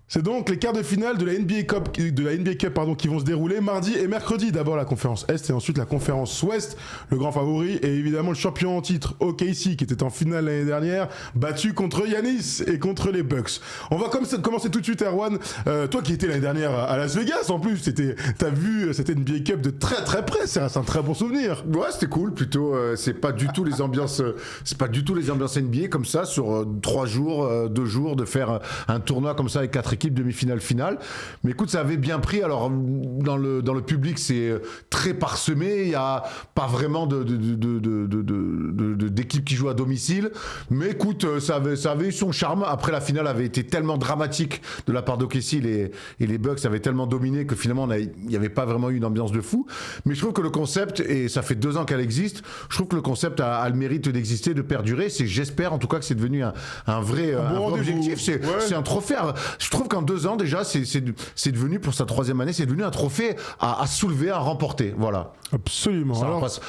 C'est donc les quarts de finale de la NBA Cup, qui vont se dérouler mardi et mercredi. D'abord la conférence Est et ensuite la conférence Ouest. Le grand favori est évidemment le champion en titre OKC qui était en finale l'année dernière, battu contre Giannis et contre les Bucks. On va commencer tout de suite, Erwan. Toi qui étais l'année dernière à Las Vegas en plus, t'as vu cette NBA Cup de très très près. C'est un très bon souvenir. Ouais, c'était cool. Plutôt, c'est pas du tout les ambiances NBA comme ça sur 3 jours, 2 jours de faire un tournoi comme ça avec 4 équipe demi-finale, finale. Mais écoute, ça avait bien pris. Alors, dans le public, c'est très parsemé. Il n'y a pas vraiment d'équipe qui joue à domicile. Mais écoute, ça avait eu son charme. Après, la finale avait été tellement dramatique de la part d'OKC et les Bucks avaient tellement dominé que finalement, il n'y avait pas vraiment eu une ambiance de fou. Mais je trouve que le concept, et ça fait 2 ans qu'elle existe, je trouve que le concept a le mérite d'exister, de perdurer. J'espère en tout cas que c'est devenu un vrai objectif. C'est un trophée. Je trouve qu'en 2 ans déjà, c'est devenu, pour sa 3e année, c'est devenu un trophée à soulever, à remporter. Voilà. Absolument.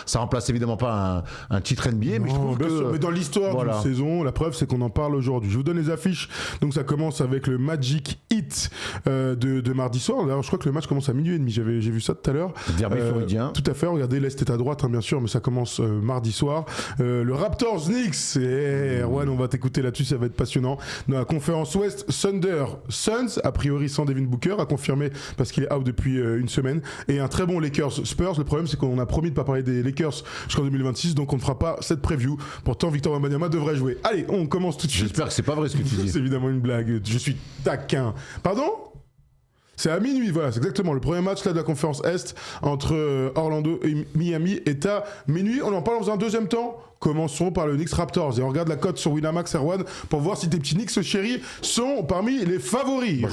Ça remplace évidemment pas un titre NBA, mais je trouve que... Mais dans l'histoire d'une saison, la preuve, c'est qu'on en parle aujourd'hui. Je vous donne les affiches. Donc ça commence avec le Magic Heat de mardi soir. Alors, je crois que le match commence à 12h30. J'ai vu ça tout à l'heure. Derby floridien. Tout à fait. Regardez, l'Est est à droite, bien sûr, mais ça commence mardi soir. Le Raptors Knicks. Erwan, on va t'écouter là-dessus, ça va être passionnant. Dans la conférence Ouest, Thunder Suns, a priori sans Devin Booker, a confirmé parce qu'il est out depuis une semaine. Et un très bon Lakers Spurs. Le problème, c'est qu'on a promis de ne pas parler des Lakers jusqu'en 2026, donc on ne fera pas cette preview. Pourtant, Victor Wembanyama devrait jouer. Allez, on commence tout de suite. J'espère que c'est pas vrai ce que tu dis. C'est évidemment une blague. Je suis taquin. Pardon ? C'est à minuit, voilà, c'est exactement le premier match là, de la conférence Est entre Orlando et Miami est à minuit. On en parle dans un deuxième temps. Commençons par le Knicks Raptors et on regarde la cote sur Winamax, Erwan, pour voir si tes petits Knicks chéris sont parmi les favoris.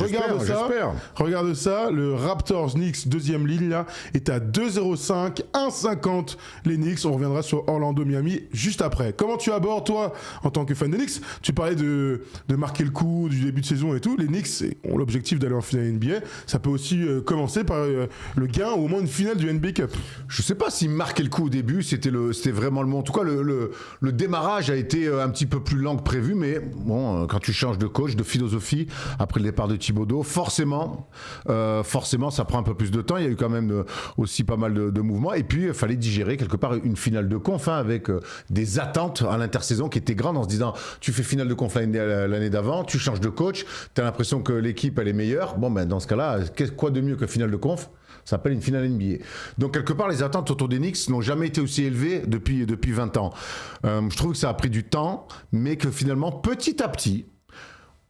Regarde ça, le Raptors Knicks deuxième ligne là est à 2,05, 1,50 les Knicks. On reviendra sur Orlando Miami juste après. Comment tu abordes toi en tant que fan des Knicks? Tu parlais de marquer le coup du début de saison et tout. Les Knicks ont l'objectif d'aller en finale NBA. Ça peut aussi commencer par le gain ou au moins une finale du NBA Cup. Je sais pas s'ils marquaient le coup au début, c'était vraiment le moment. En tout cas, le démarrage a été un petit peu plus lent que prévu, mais bon, quand tu changes de coach, de philosophie, après le départ de Thibodeau, forcément, ça prend un peu plus de temps. Il y a eu quand même aussi pas mal de mouvements. Et puis, il fallait digérer quelque part une finale de conf avec des attentes à l'intersaison qui étaient grandes en se disant, tu fais finale de conf l'année d'avant, tu changes de coach, tu as l'impression que l'équipe, elle est meilleure. Bon, ben, dans ce cas-là, quoi de mieux que finale de conf ? Ça s'appelle une finale NBA. Donc, quelque part, les attentes autour des Knicks n'ont jamais été aussi élevées depuis 20 ans. Je trouve que ça a pris du temps, mais que finalement, petit à petit,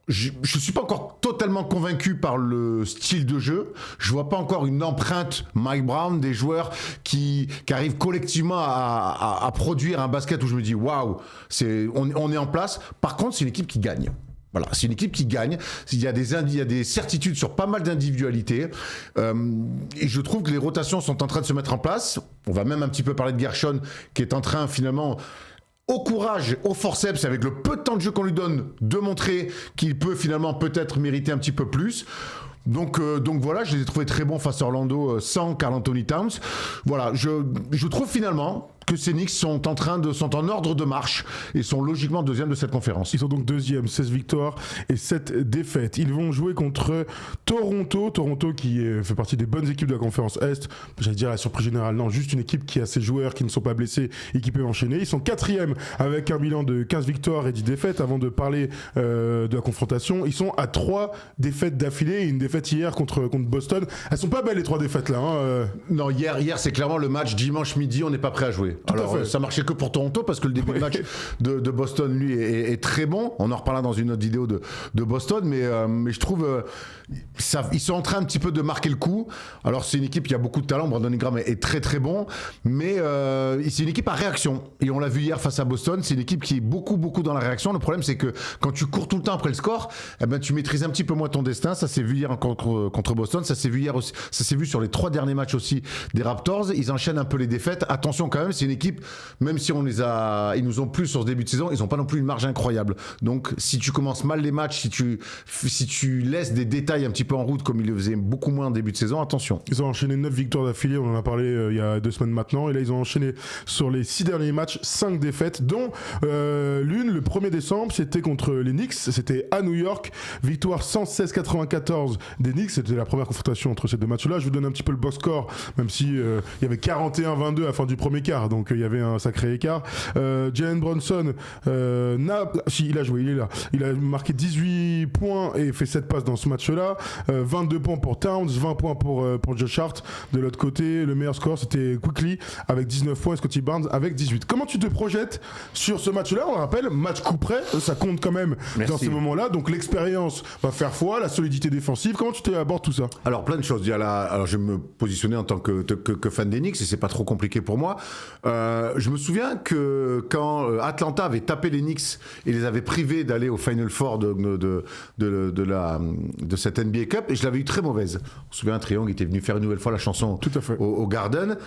je ne suis pas encore totalement convaincu par le style de jeu. Je ne vois pas encore une empreinte Mike Brown, des joueurs qui arrivent collectivement à produire un basket où je me dis, waouh, on est en place. Par contre, c'est une équipe qui gagne. Voilà, c'est une équipe qui gagne. Il y a des certitudes sur pas mal d'individualités. Et je trouve que les rotations sont en train de se mettre en place. On va même un petit peu parler de Gershon, qui est en train finalement, au courage, au forceps, avec le peu de temps de jeu qu'on lui donne, de montrer qu'il peut finalement peut-être mériter un petit peu plus. Donc voilà, je les ai trouvés très bons face à Orlando sans Karl Anthony Towns. Voilà, je trouve finalement que ces Knicks sont en ordre de marche et sont logiquement deuxième de cette conférence. Ils sont donc deuxième, 16 victoires et 7 défaites. Ils vont jouer contre Toronto qui fait partie des bonnes équipes de la conférence Est. J'allais dire la surprise générale, non, juste une équipe qui a ses joueurs qui ne sont pas blessés et qui peut enchaîner. Ils sont quatrième avec un bilan de 15 victoires et 10 défaites. Avant de parler de la confrontation, ils sont à 3 défaites d'affilée et une défaite hier contre Boston. Elles sont pas belles les 3 défaites là. Non, hier c'est clairement le match dimanche midi, on n'est pas prêt à jouer. Alors ça marchait que pour Toronto parce que le début de match de Boston lui est très bon. On en reparlera dans une autre vidéo de Boston, mais je trouve ils sont en train un petit peu de marquer le coup. Alors c'est une équipe qui a beaucoup de talent. Brandon Ingram est très très bon, mais c'est une équipe à réaction et on l'a vu hier face à Boston. C'est une équipe qui est beaucoup dans la réaction. Le problème c'est que quand tu cours tout le temps après le score, tu maîtrises un petit peu moins ton destin. Ça s'est vu hier contre Boston. Ça s'est vu hier aussi. Ça s'est vu sur les 3 derniers matchs aussi des Raptors. Ils enchaînent un peu les défaites. Attention quand même, c'est une équipe, même si ils nous ont plu sur ce début de saison, ils n'ont pas non plus une marge incroyable. Donc si tu commences mal les matchs, si tu laisses des détails un petit peu en route comme ils le faisaient beaucoup moins en début de saison, attention. Ils ont enchaîné 9 victoires d'affilée, on en a parlé il y a 2 semaines maintenant, et là ils ont enchaîné sur les 6 derniers matchs 5 défaites, dont l'une le 1er décembre, c'était contre les Knicks, c'était à New York, victoire 116-94 des Knicks, c'était la première confrontation entre ces deux matchs-là. Je vous donne un petit peu le box score, même si il y avait 41-22 à la fin du premier quart, donc il y avait un sacré écart. Jalen Brunson, il a joué, il est là. Il a marqué 18 points et fait 7 passes dans ce match-là. 22 points pour Towns, 20 points pour Josh Hart. De l'autre côté, le meilleur score, c'était Quickly avec 19 points et Scottie Barnes avec 18. Comment tu te projettes sur ce match-là? On le rappelle, match coup près, ça compte quand même. Merci. Dans ces moments-là. Donc l'expérience va faire foi, la solidité défensive. Comment tu abordes tout ça? Alors plein de choses. Alors je vais me positionner en tant que fan des Knicks et c'est pas trop compliqué pour moi. Je me souviens que quand Atlanta avait tapé les Knicks et les avait privés d'aller au Final Four de cette NBA Cup, et je l'avais eu très mauvaise. On se souvient, Triangle était venu faire une nouvelle fois la chanson Tout à fait. au Garden.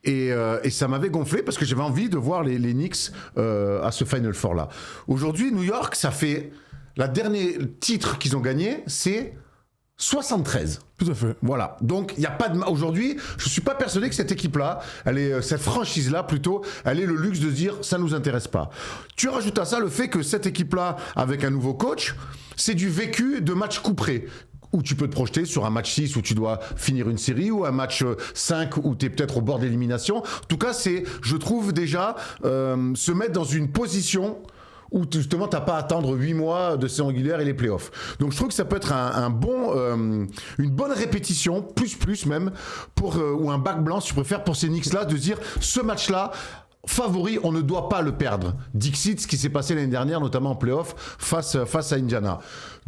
Et ça m'avait gonflé parce que j'avais envie de voir les Knicks à ce Final Four là. Aujourd'hui, New York, ça fait la dernier titre qu'ils ont gagné, c'est 73. Tout à fait. Voilà. Donc il y a pas de aujourd'hui, je suis pas persuadé que cette équipe-là, cette franchise-là plutôt, elle ait le luxe de se dire ça nous intéresse pas. Tu rajoutes à ça le fait que cette équipe-là, avec un nouveau coach, c'est du vécu de match couperé. Où tu peux te projeter sur un match 6 où tu dois finir une série, ou un match 5 où tu es peut-être au bord d'élimination. En tout cas, c'est, je trouve déjà, se mettre dans une position où justement tu n'as pas à attendre 8 mois de saison régulière et les playoffs. Donc je trouve que ça peut être une bonne répétition, plus même, ou un bac blanc si tu préfères, pour ces Knicks-là, de dire ce match-là, favori, on ne doit pas le perdre. Dixit, ce qui s'est passé l'année dernière, notamment en playoff, face à Indiana.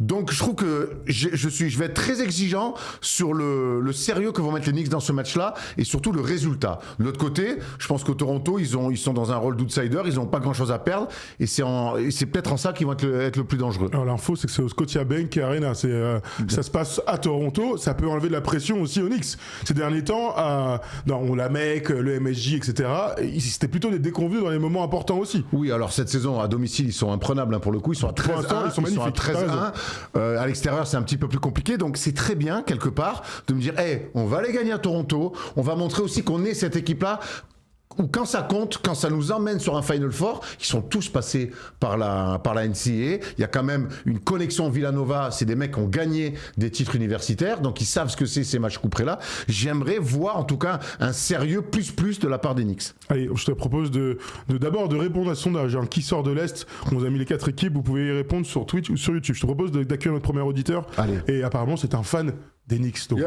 Donc je trouve que je vais être très exigeant sur le sérieux que vont mettre les Knicks dans ce match-là et surtout le résultat. De l'autre côté, je pense qu'au Toronto, ils sont dans un rôle d'outsider, ils n'ont pas grand-chose à perdre et c'est peut-être en ça qu'ils vont être le plus dangereux. Alors l'info, c'est que c'est au Scotiabank Arena. Ça se passe à Toronto, ça peut enlever de la pression aussi aux Knicks. Ces derniers temps, la Mecque, le MSJ, etc., c'était plutôt des déconvenus dans les moments importants aussi. Oui, alors cette saison, à domicile, ils sont imprenables pour le coup. Ils sont à 13-1. Ils sont magnifiques. À 13-1. À l'extérieur, c'est un petit peu plus compliqué. Donc, c'est très bien, quelque part, de me dire, on va aller gagner à Toronto. On va montrer aussi qu'on est cette équipe-là. Ou quand ça compte, quand ça nous emmène sur un Final Four, qui sont tous passés par la NCAA, il y a quand même une connexion Villanova, c'est des mecs qui ont gagné des titres universitaires, donc ils savent ce que c'est ces matchs couperés-là. J'aimerais voir en tout cas un sérieux plus de la part des Knicks. Allez, je te propose d'abord de répondre à ce sondage. Qui sort de l'Est? On vous a mis les 4 équipes, vous pouvez y répondre sur Twitch ou sur YouTube. Je te propose d'accueillir notre premier auditeur. Allez. Et apparemment, c'est un fan des Knicks. Donc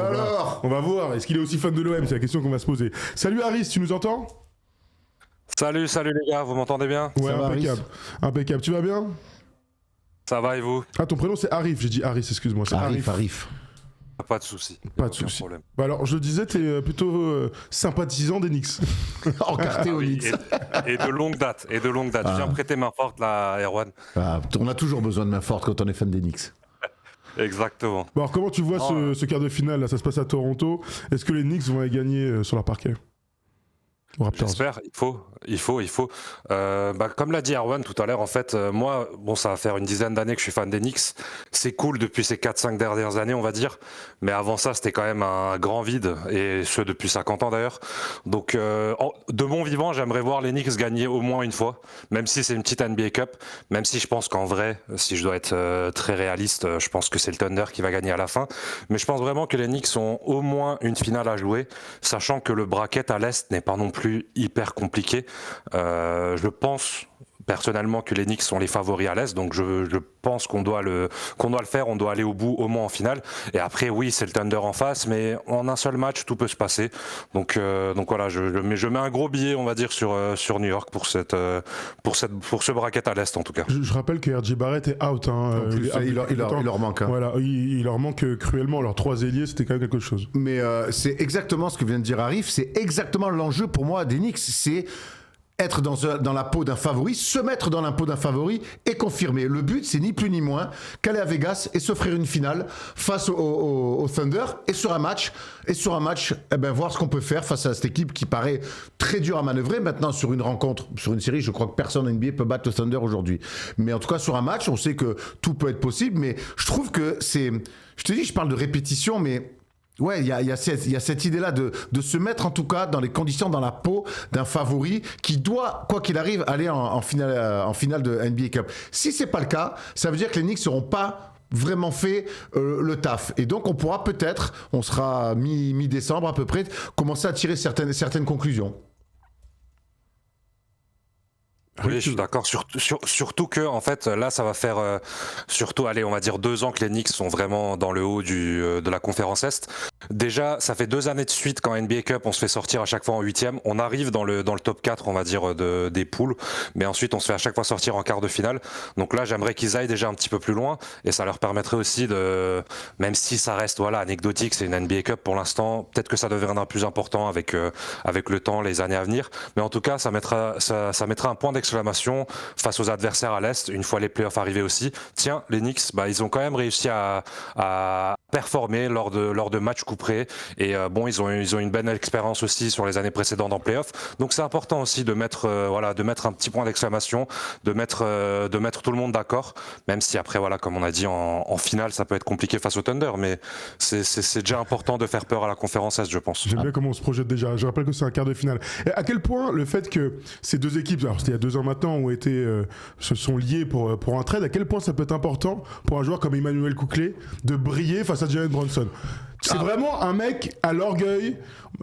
on va voir. Est-ce qu'il est aussi fan de l'OM? C'est la question qu'on va se poser. Salut Harris, tu nous entends? Salut les gars, vous m'entendez bien? Ouais, impeccable. Tu vas bien? Ça va et vous? Ah, ton prénom c'est Arif, j'ai dit Harris, excuse-moi. C'est Arif. Pas de soucis. Pas de soucis. Bah alors, je le disais, t'es plutôt sympathisant des Knicks. Encarté aux Knicks. Et de longue date. Je viens prêter main forte là, Erwan. On a toujours besoin de main forte quand on est fan des Knicks. Exactement. Bon, alors, comment tu vois ce quart de finale là? Ça se passe à Toronto. Est-ce que les Knicks vont aller gagner sur leur parquet? J'espère, il faut. Comme l'a dit Erwan tout à l'heure, en fait, moi, ça va faire une dizaine d'années que je suis fan des Knicks. C'est cool depuis ces 4-5 dernières années, on va dire. Mais avant ça, c'était quand même un grand vide, et ce depuis 50 ans d'ailleurs. Donc, de mon vivant, j'aimerais voir les Knicks gagner au moins une fois, même si c'est une petite NBA Cup, même si je pense qu'en vrai, si je dois être très réaliste, je pense que c'est le Thunder qui va gagner à la fin. Mais je pense vraiment que les Knicks ont au moins une finale à jouer, sachant que le bracket à l'Est n'est pas non plus hyper compliqué. Je pense personnellement que les Knicks sont les favoris à l'Est, donc je pense qu'on doit le faire, on doit aller au bout, au moins en finale. Et après, oui, c'est le Thunder en face, mais en un seul match, tout peut se passer. Donc voilà, je mets un gros billet, on va dire, sur New York pour ce bracket à l'Est en tout cas. Je rappelle que RJ Barrett est out. Il leur manque. Voilà, il leur manque cruellement. Leurs 3 ailiers, c'était quand même quelque chose. Mais c'est exactement ce que vient de dire Arif. C'est exactement l'enjeu pour moi des Knicks. C'est être dans la peau d'un favori, se mettre dans la peau d'un favori et confirmer. Le but, c'est ni plus ni moins qu'aller à Vegas et s'offrir une finale face au Thunder et sur un match, voir ce qu'on peut faire face à cette équipe qui paraît très dure à manœuvrer. Maintenant, sur une rencontre, sur une série, je crois que personne en NBA peut battre le Thunder aujourd'hui. Mais en tout cas, sur un match, on sait que tout peut être possible. Mais je trouve que c'est... Je te dis, je parle de répétition, mais... Ouais, il y a cette idée-là de se mettre en tout cas dans les conditions, dans la peau d'un favori qui doit, quoi qu'il arrive, aller en finale de NBA Cup. Si c'est pas le cas, ça veut dire que les Knicks seront pas vraiment fait le taf. Et donc on pourra peut-être, on sera mi-décembre à peu près, commencer à tirer certaines conclusions. Oui, je suis d'accord. Surtout que, en fait, là, ça va faire surtout, allez, on va dire 2 ans que les Knicks sont vraiment dans le haut de la conférence Est. Déjà, ça fait 2 années de suite qu'en NBA Cup, on se fait sortir à chaque fois en 8e. On arrive dans le top 4, on va dire, des poules. Mais ensuite, on se fait à chaque fois sortir en quart de finale. Donc là, j'aimerais qu'ils aillent déjà un petit peu plus loin. Et ça leur permettrait aussi même si ça reste, voilà, anecdotique, c'est une NBA Cup pour l'instant. Peut-être que ça deviendra plus important avec le temps, les années à venir. Mais en tout cas, ça mettra un point d'exclamation face aux adversaires à l'Est, une fois les playoffs arrivés aussi. Tiens, les Knicks, ils ont quand même réussi à performer lors de matchs couperés. Et ils ont une belle expérience aussi sur les années précédentes en playoffs. Donc c'est important aussi de mettre un petit point d'exclamation, de mettre tout le monde d'accord, même si après, voilà, comme on a dit, en finale, ça peut être compliqué face au Thunder, mais c'est déjà important de faire peur à la conférence Est, je pense. J'aime bien comment on se projette déjà. Je rappelle que c'est un quart de finale. Et à quel point le fait que ces deux équipes, alors c'était il y a 2 ans maintenant, se sont liés pour un trade, à quel point ça peut être important pour un joueur comme Emmanuel Quickley de briller face à Jalen Brunson. C'est vraiment un mec à l'orgueil,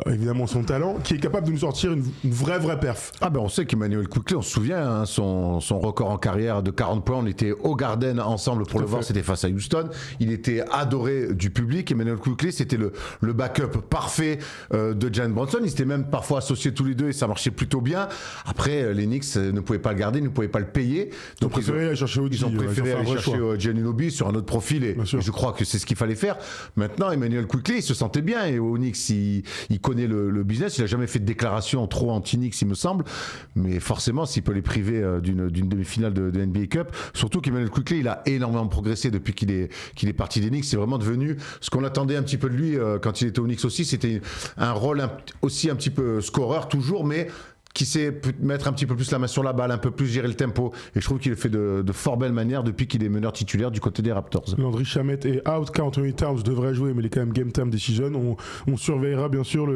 évidemment son talent, qui est capable de nous sortir une vraie perf. On sait qu'Emmanuel Quickley, on se souvient, son record en carrière de 40 points, on était au Garden ensemble pour le voir, c'était face à Houston. Il était adoré du public. Emmanuel Quickley, c'était le backup parfait de Jalen Brunson. Ils étaient même parfois associés tous les deux et ça marchait plutôt bien. Après, les Knicks ne pouvaient pas le garder, ne pouvaient pas le payer. Donc ils ont préféré aller chercher Giannunoby sur un autre profil et je crois que c'est ce qu'il fallait faire. Maintenant, Emmanuel Quickley, il se sentait bien et au Knicks, il connaît le business. Il n'a jamais fait de déclaration trop anti-Knicks, il me semble. Mais forcément, s'il peut les priver d'une demi-finale de NBA Cup, surtout qu'Emmanuel Quickley, il a énormément progressé depuis qu'il est parti des Knicks. C'est vraiment devenu ce qu'on attendait un petit peu de lui quand il était au Knicks aussi. C'était un rôle aussi un petit peu scoreur toujours, mais qui sait mettre un petit peu plus la main sur la balle, un peu plus gérer le tempo. Et je trouve qu'il le fait de fort belle manière depuis qu'il est meneur titulaire du côté des Raptors. Landry Shamet est out, car Anthony Towns devrait jouer, mais il est quand même game time decision. On surveillera bien sûr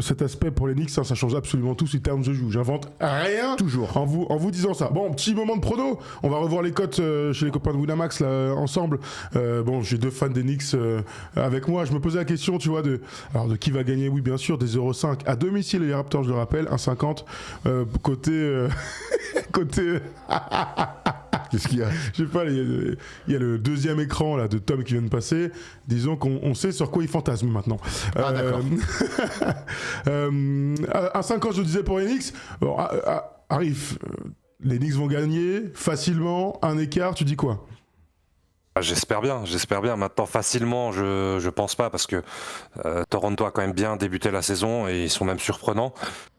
cet aspect pour les Knicks. Ça change absolument tout si Towns joue. J'invente rien toujours en vous disant ça. Bon, petit moment de prono. On va revoir les cotes chez les copains de Winamax là, ensemble. J'ai 2 fans des Knicks avec moi. Je me posais la question, tu vois, de qui va gagner. Oui, bien sûr, des 0,5 à domicile les Raptors, je le rappelle. 1,50 côté qu'est-ce qu'il y a? Je sais pas, il y a le deuxième écran là de Tom qui vient de passer. Disons qu'on sait sur quoi il fantasme maintenant. D'accord. 1,50 je disais pour les Knicks. Bon, Arif, les Knicks vont gagner facilement, un écart, tu dis quoi? J'espère bien. Maintenant, facilement, je pense pas, parce que Toronto a quand même bien débuté la saison et ils sont même surprenants.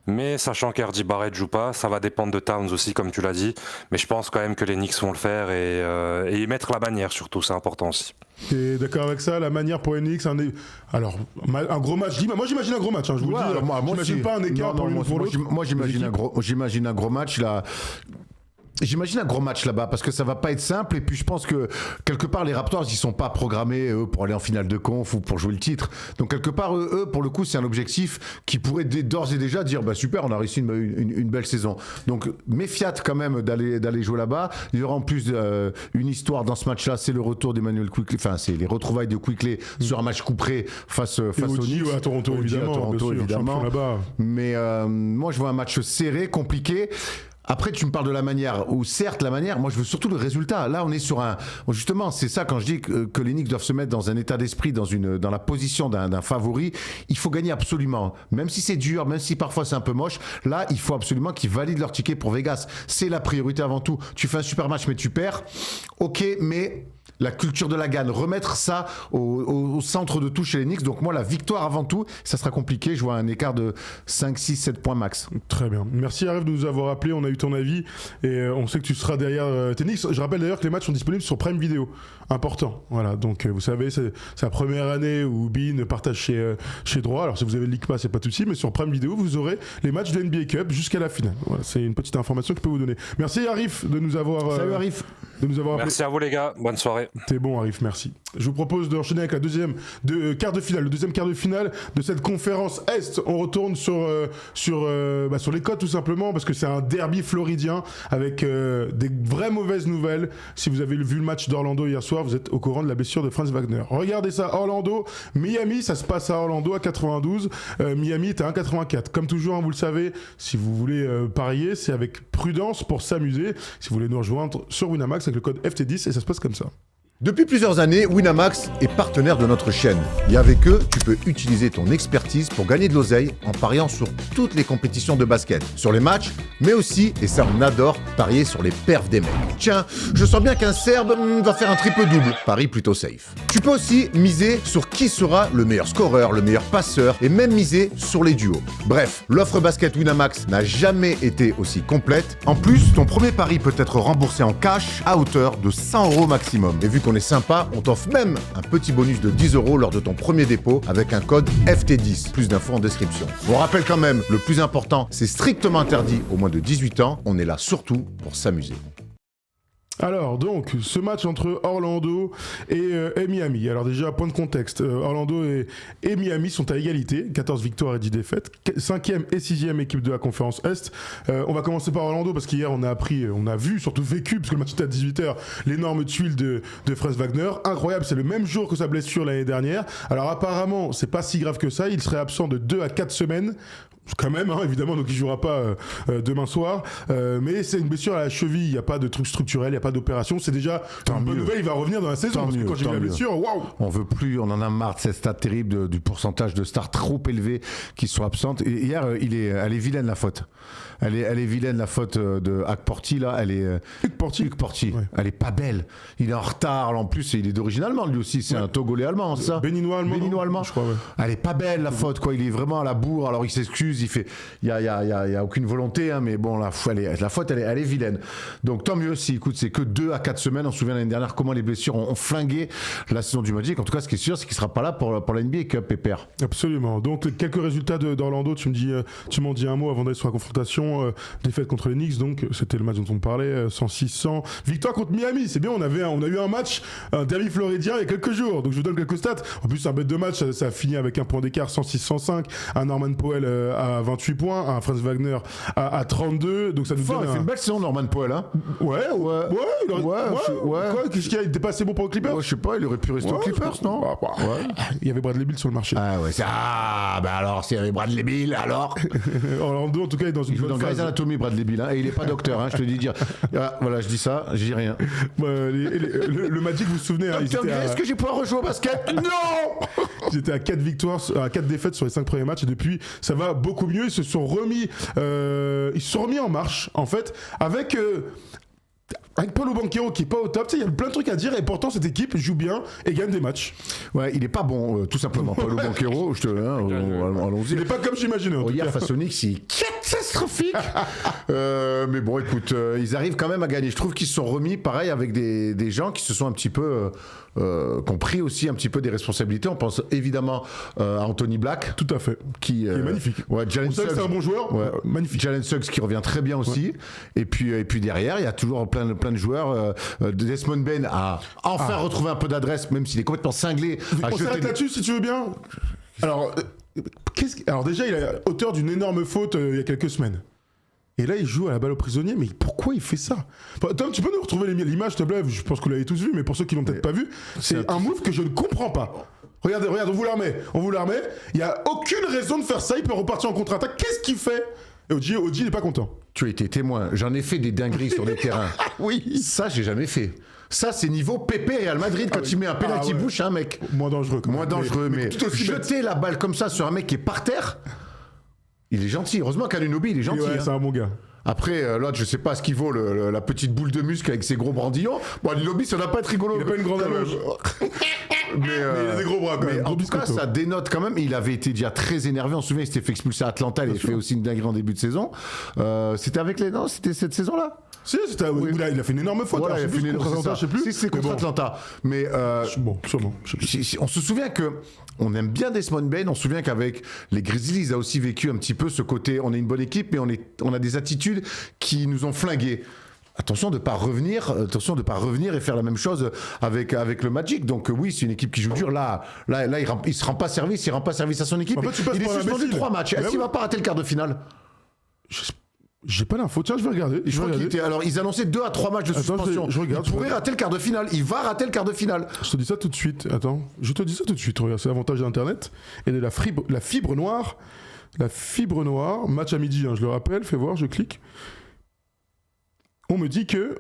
Mais sachant qu'RJ Barrett joue pas, ça va dépendre de Towns aussi, comme tu l'as dit. Mais je pense quand même que les Knicks vont le faire et y mettre la manière surtout, c'est important aussi. T'es d'accord avec ça, la manière pour les Knicks? Alors, un gros match, moi j'imagine un gros match, je vous le dis. Moi j'imagine pas un écart pour l'une pour l'autre. Moi j'imagine un gros match là. J'imagine un gros match là-bas parce que ça va pas être simple et puis je pense que quelque part les Raptors ils sont pas programmés eux pour aller en finale de conf ou pour jouer le titre, donc quelque part eux pour le coup c'est un objectif qui pourrait d'ores et déjà dire super, on a réussi une belle saison, donc méfiate quand même d'aller jouer là-bas. Il y aura en plus une histoire dans ce match-là, c'est le retour d'Emmanuel Quickley, enfin c'est les retrouvailles de Quickley sur un match couperé face aux Knicks, à Toronto évidemment, mais moi je vois un match serré, compliqué. Après, tu me parles de la manière, ou certes la manière, moi je veux surtout le résultat. Là, on est sur justement, c'est ça quand je dis que les Knicks doivent se mettre dans un état d'esprit, dans la position d'un favori. Il faut gagner absolument. Même si c'est dur, même si parfois c'est un peu moche, là, il faut absolument qu'ils valident leur ticket pour Vegas. C'est la priorité avant tout. Tu fais un super match, mais tu perds. Ok, mais la culture de la gagne, remettre ça au centre de tout chez les Knicks. Donc moi, la victoire avant tout, ça sera compliqué. Je vois un écart de 5, 6, 7 points max. Très bien. Merci Arif de nous avoir appelé, on a eu ton avis et on sait que tu seras derrière tes Knicks. Je rappelle d'ailleurs que les matchs sont disponibles sur Prime Video. Important. Voilà, donc vous savez, c'est la première année où Bein partage chez Droit. Alors si vous avez le League Pass, c'est pas de souci, mais sur Prime Video, vous aurez les matchs de NBA Cup jusqu'à la finale. Voilà, c'est une petite information que je peux vous donner. Merci Arif de nous avoir... Salut Arif. De nous avoir appelé. Merci à vous les gars, bonne soirée. T'es bon Arif, merci. Je vous propose d'enchaîner avec la deuxième quart de finale, le deuxième quart de finale de cette conférence Est. On retourne sur les codes tout simplement parce que c'est un derby floridien avec des vraies mauvaises nouvelles. Si vous avez vu le match d'Orlando hier soir, vous êtes au courant de la blessure de Franz Wagner. Regardez ça, Orlando, Miami, ça se passe à Orlando à 92, Miami est à 1,84. Comme toujours, hein, vous le savez, si vous voulez parier, c'est avec prudence pour s'amuser. Si vous voulez nous rejoindre sur Winamax avec le code FT10 et ça se passe comme ça. Depuis plusieurs années, Winamax est partenaire de notre chaîne. Et avec eux, tu peux utiliser ton expertise pour gagner de l'oseille en pariant sur toutes les compétitions de basket. Sur les matchs, mais aussi, et ça on adore, parier sur les perfs des mecs. Tiens, je sens bien qu'un Serbe va faire un triple-double. Paris plutôt safe. Tu peux aussi miser sur qui sera le meilleur scoreur, le meilleur passeur, et même miser sur les duos. Bref, l'offre basket Winamax n'a jamais été aussi complète. En plus, ton premier pari peut être remboursé en cash à hauteur de 100 € maximum. Et vu qu'on est sympa, on t'offre même un petit bonus de 10 € lors de ton premier dépôt avec un code FT10. Plus d'infos en description. On rappelle quand même, le plus important, c'est strictement interdit aux moins de 18 ans. On est là surtout pour s'amuser. Alors donc, ce match entre Orlando et Miami. Alors déjà, point de contexte, Orlando et Miami sont à égalité, 14 victoires et 10 défaites, 5e et 6e équipe de la conférence Est. On va commencer par Orlando parce qu'hier on a vu, surtout vécu, parce que le match était à 18h, l'énorme tuile de Franz Wagner. Incroyable, c'est le même jour que sa blessure l'année dernière. Alors apparemment, c'est pas si grave que ça, il serait absent de 2 à 4 semaines. Quand même, hein, évidemment, donc il jouera pas demain soir. Mais c'est une blessure à la cheville, il n'y a pas de truc structurel, il n'y a pas d'opération. C'est déjà une bonne nouvelle, il va revenir dans la saison. Parce que quand j'ai vu la blessure, waouh! On veut plus, on en a marre de cette stat terrible du pourcentage de stars trop élevé qui sont absentes. Et hier, elle est vilaine la faute. Elle est vilaine la faute de Akporti là. Elle est Hugues Porti. Ouais. Elle est pas belle. Il est en retard. En plus, il est d'origine allemande lui aussi. C'est un Togolais allemand, c'est ça? Béninois allemand. Je crois. Ouais. Elle est pas belle la faute quoi. Il est vraiment à la bourre. Alors il s'excuse. Il y a aucune volonté. Hein, mais bon la faute elle est vilaine. Donc tant mieux si écoute c'est que 2 à 4 semaines. On se souvient l'année dernière comment les blessures ont flingué la saison du Magic. En tout cas ce qui est sûr c'est qu'il sera pas là pour la NBA Cup Pépère. Absolument. Donc quelques résultats d'Orlando. Tu m'en dis un mot avant d'aller sur la confrontation. Défaite contre les Knicks, donc c'était le match dont on parlait, 106-100. Victoire contre Miami, c'est bien, on a eu un match, un derby floridien il y a quelques jours, donc je vous donne quelques stats. En plus, c'est un bête de match, ça a fini avec un point d'écart, 106-105, un Norman Powell à 28 points, un Franz Wagner à 32, donc ça nous donne il fait une belle saison Norman Powell, hein. Ouais. Quoi, qu'est-ce qu'il y a, il était pas assez bon pour le Clippers? Je sais pas, il aurait pu rester aux Clippers, non? Il y avait Bradley Beal sur le marché. Alors, s'il y avait Bradley Beal, alors Orlando, en tout cas, est dans une bonne Grey's Anatomy, Bradley Beal, hein, et il est pas docteur, hein, je te dis dire. Voilà, je dis ça, je dis rien. Le Magic, vous vous souvenez, hein, est-ce que j'ai pouvoir rejouer au basket? Non. Ils étaient à 4 victoires, à 4 défaites sur les 5 premiers matchs, et depuis, ça va beaucoup mieux. Ils se sont remis en marche, en fait, avec Paolo Banchero qui est pas au top. Tu sais, il y a plein de trucs à dire, et pourtant, cette équipe joue bien et gagne des matchs. Ouais, il est pas bon, tout simplement. Paolo Banchero, allons-y. Il est pas comme j'imaginais. Hier, face aux Knicks, il est catastrophique. Mais bon, écoute, ils arrivent quand même à gagner. Je trouve qu'ils se sont remis, pareil, avec des gens qui se sont un petit peu... qui ont pris aussi un petit peu des responsabilités. On pense évidemment à Anthony Black. Tout à fait. Qui est magnifique. Ouais, Jalen Suggs, c'est un bon joueur. Ouais, magnifique. Jalen Suggs qui revient très bien aussi. Ouais. Et puis derrière, il y a toujours plein de joueurs. Desmond Ben a enfin retrouvé un peu d'adresse, même s'il est complètement cinglé. On s'arrête là-dessus, si tu veux bien. Alors déjà, il est auteur d'une énorme faute il y a quelques semaines. Et là, il joue à la balle au prisonnier, mais pourquoi il fait ça? Tom, tu peux nous retrouver l'image, s'il te plaît? Je pense que vous l'avez tous vu, mais pour ceux qui l'ont peut-être pas vu, c'est un move que je ne comprends pas. Regarde, on vous la remet. Il n'y a aucune raison de faire ça, il peut repartir en contre-attaque. Qu'est-ce qu'il fait? Et Oji n'est pas content. Tu as été témoin, j'en ai fait des dingueries sur les terrains. Oui. Ça, j'ai jamais fait. Ça, c'est niveau Pépé Real Madrid quand il met un penalty bouche à un mec. Moins dangereux. Mais jeter la balle comme ça sur un mec qui est par terre... Il est gentil. Heureusement qu'Anunoby, il est gentil. Ouais, c'est un bon gars. Après, l'autre, je sais pas ce qu'il vaut, la petite boule de muscle avec ses gros brandillons. Bon, Anunoby, ça doit pas être rigolo. Il a pas une grande allonge. Mais il a des gros bras quand même. En tout cas, ça dénote quand même. Il avait été déjà très énervé. On se souvient, il s'était fait expulser à Atlanta. Il avait fait aussi une dinguerie en début de saison. C'était avec les. Non, c'était cette saison-là. Si, il a fait une énorme faute. Voilà, il a fait une contre Atlanta, je sais plus. Si, c'est contre Atlanta. Mais bon, sûrement. on se souvient que on aime bien Desmond Bane. On se souvient qu'avec les Grizzlies, il a aussi vécu un petit peu ce côté. On est une bonne équipe, mais on a des attitudes qui nous ont flingués. Attention de pas revenir et faire la même chose avec le Magic. Donc oui, c'est une équipe qui joue dur. Là, il se rend pas service, à son équipe. En fait, il est suspendu 3 matchs. Est-ce qu'il va pas rater le quart de finale? J'ai pas l'info. Tiens, je vais regarder. Alors, ils annonçaient 2 à 3 matchs de suspension. Je regarde. Il pourrait rater le quart de finale. Il va rater le quart de finale. Je te dis ça tout de suite. Attends, je te dis ça tout de suite. Regarde, c'est l'avantage d'Internet et de la fibre noire. La fibre noire, match à midi, je le rappelle. Fais voir, je clique. On me dit que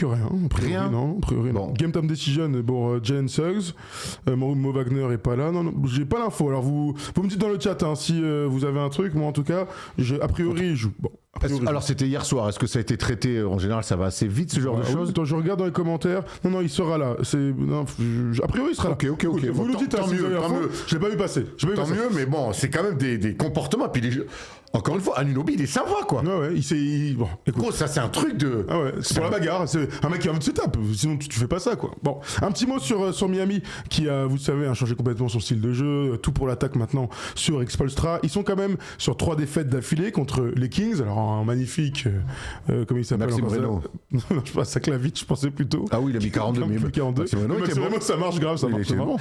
rien. Rien. Non, a priori, non. Game time decision pour Jalen Suggs. Mo Wagner est pas là. Non, j'ai pas l'info. Alors vous me dites dans le chat si vous avez un truc. Moi en tout cas, a priori, il joue. Bon. Alors c'était hier soir. Est-ce que ça a été traité? En général, ça va assez vite ce genre de choses. Attends, je regarde dans les commentaires. Non, il sera là. A priori, il sera là. Ok. Vous nous dites tant mieux. Je l'ai pas vu passer. Tant mieux, mais bon, c'est quand même des comportements. Puis encore une fois, Anunoby, il est sympa, quoi. Ouais. Bon, écoute. Gros, ça c'est un truc de. Ah ouais, c'est pour la bagarre. C'est un mec qui a envie de se taper. Sinon, tu fais pas ça, quoi. Bon, un petit mot sur Miami qui a, vous savez, changé complètement son style de jeu. Tout pour l'attaque maintenant sur Expolstra. Ils sont quand même sur 3 défaites d'affilée contre les Kings. Alors, un magnifique. Comment il s'appelle? Maxime Reno. Non, je pense à Klavitch, je pensais plutôt. Ah oui, il a mis 42. Mais 42. Maxime Reno, ça marche grave, ça marche vraiment.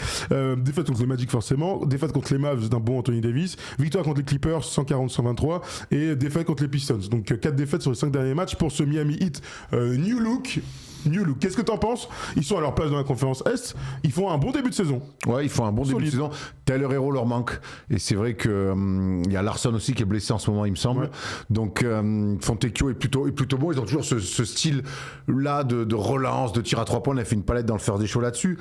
Défaite contre les Magic, forcément. Défaite contre les Mavs d'un bon Anthony Davis. Victoire contre les Clippers, 140-123. Et défaite contre les Pistons. Donc 4 défaites sur les 5 derniers matchs pour ce Miami Heat. New look. Qu'est-ce que t'en penses? Ils sont à leur place dans la conférence Est. Ils font un bon début de saison. Ouais, ils font un bon début de saison. Tyler Hero leur manque. Et c'est vrai que il y a Larson aussi qui est blessé en ce moment, il me semble. Ouais. Donc Fontecchio est plutôt bon. Ils ont toujours ce style-là de relance, de tir à 3 points. On a fait une palette dans le First Day Show là-dessus.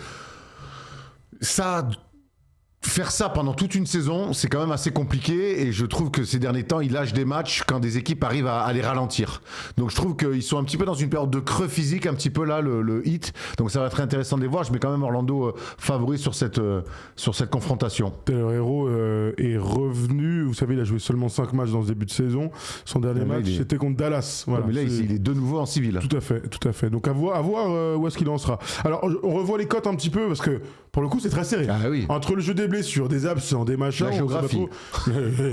Faire ça pendant toute une saison, c'est quand même assez compliqué et je trouve que ces derniers temps, ils lâchent des matchs quand des équipes arrivent à les ralentir. Donc je trouve qu'ils sont un petit peu dans une période de creux physique, un petit peu là, le Heat. Donc ça va être intéressant de les voir. Je mets quand même Orlando favori sur cette confrontation. Taylor Hero est revenu. Vous savez, il a joué seulement 5 matchs dans ce début de saison. Son dernier match, c'était contre Dallas. Voilà, mais là, il est de nouveau en civil. Tout à fait. Donc à voir où est-ce qu'il en sera. Alors, on revoit les cotes un petit peu parce que pour le coup, c'est très serré. Ah oui. Entre le jeu des blessures, des absents, des machins. La géographie.